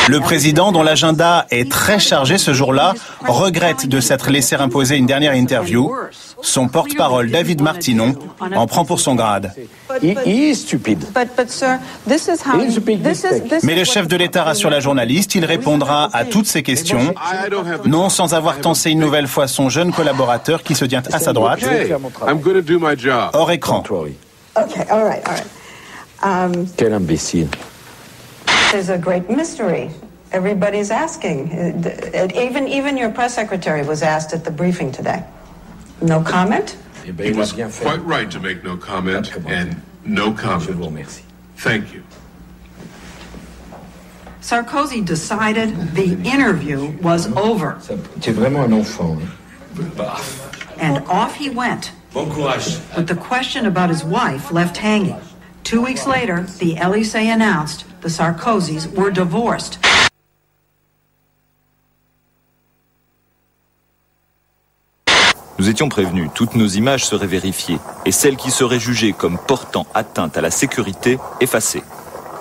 Le président, dont l'agenda est très chargé ce jour-là, regrette de s'être laissé imposer une dernière interview. Son porte-parole, David Martinon, en prend pour son grade. He is stupid. Mais le chef de l'État rassure la journaliste, il répondra à toutes ces questions. Non, sans avoir tensé une nouvelle fois son jeune collaborateur qui se tient à sa droite, hors écran. Quel imbécile. There's a great mystery. Everybody's asking. Even your press secretary was asked at the briefing today. No comment? He was quite right to make no comment, and no comment. Thank you. Sarkozy decided the interview was over. Tu es vraiment un enfant. And off he went. Bon courage. With the question about his wife left hanging. 2 weeks later, the Élysée announced the Sarkozys were divorced. Nous étions prévenus, toutes nos images seraient vérifiées et celles qui seraient jugées comme portant atteinte à la sécurité effacées.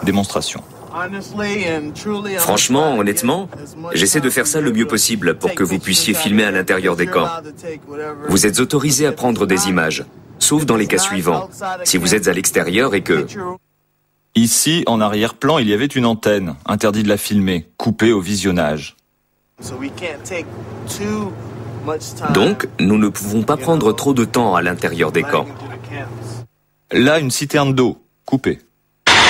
Démonstration. Franchement, honnêtement, j'essaie de faire ça le mieux possible pour que vous puissiez filmer à l'intérieur des camps. Vous êtes autorisé à prendre des images, sauf dans les cas suivants. Si vous êtes à l'extérieur et que... Ici, en arrière-plan, il y avait une antenne, interdit de la filmer, coupée au visionnage. Donc, nous ne pouvons pas prendre trop de temps à l'intérieur des camps. Là, une citerne d'eau, coupée.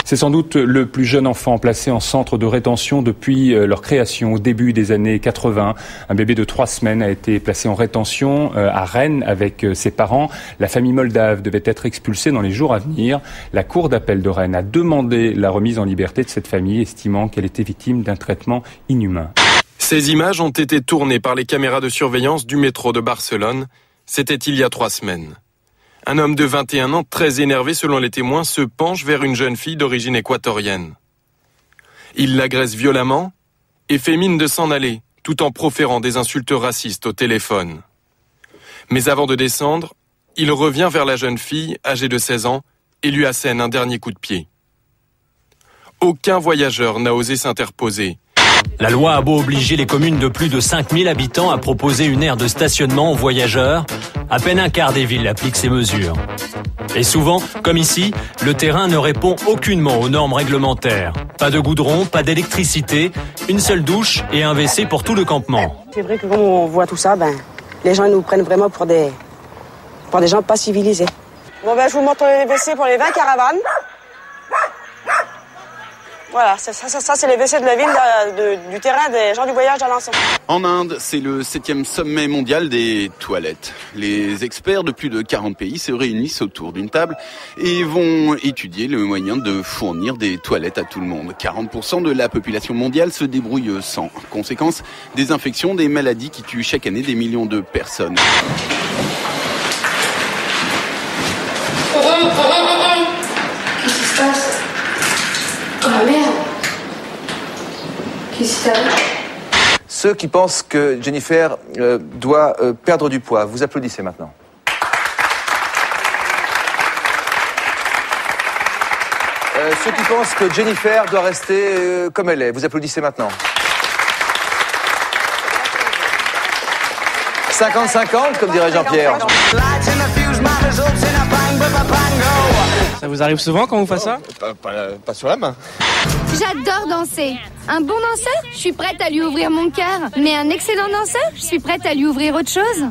C'est sans doute le plus jeune enfant placé en centre de rétention depuis leur création au début des années 80. Un bébé de 3 semaines a été placé en rétention à Rennes avec ses parents. La famille moldave devait être expulsée dans les jours à venir. La cour d'appel de Rennes a demandé la remise en liberté de cette famille, estimant qu'elle était victime d'un traitement inhumain. Ces images ont été tournées par les caméras de surveillance du métro de Barcelone. C'était il y a 3 semaines. Un homme de 21 ans, très énervé selon les témoins, se penche vers une jeune fille d'origine équatorienne. Il l'agresse violemment et fait mine de s'en aller, tout en proférant des insultes racistes au téléphone. Mais avant de descendre, il revient vers la jeune fille, âgée de 16 ans, et lui assène un dernier coup de pied. Aucun voyageur n'a osé s'interposer. La loi a beau obliger les communes de plus de 5000 habitants à proposer une aire de stationnement aux voyageurs, à peine un quart des villes appliquent ces mesures. Et souvent, comme ici, le terrain ne répond aucunement aux normes réglementaires. Pas de goudron, pas d'électricité, une seule douche et un WC pour tout le campement. C'est vrai que quand on voit tout ça, les gens nous prennent vraiment pour des gens pas civilisés. Bon je vous montre les WC pour les 20 caravanes. Voilà, ça c'est les WC de la ville du terrain des gens du voyage d'Alençon. En Inde, c'est le 7e sommet mondial des toilettes. Les experts de plus de 40 pays se réunissent autour d'une table et vont étudier le moyen de fournir des toilettes à tout le monde. 40% de la population mondiale se débrouille sans. Conséquence, des infections, des maladies qui tuent chaque année des millions de personnes. Qu'est-ce qui se passe ? Oh merde! Qu'est-ce que c'est? Ceux qui pensent que Jennifer doit perdre du poids, vous applaudissez maintenant. Ceux qui pensent que Jennifer doit rester comme elle est, vous applaudissez maintenant. 50-50, comme dirait Jean-Pierre. Ça vous arrive souvent quand vous faites ça? Pas sur la main. J'adore danser. Un bon danseur, je suis prête à lui ouvrir mon cœur. Mais un excellent danseur, je suis prête à lui ouvrir autre chose.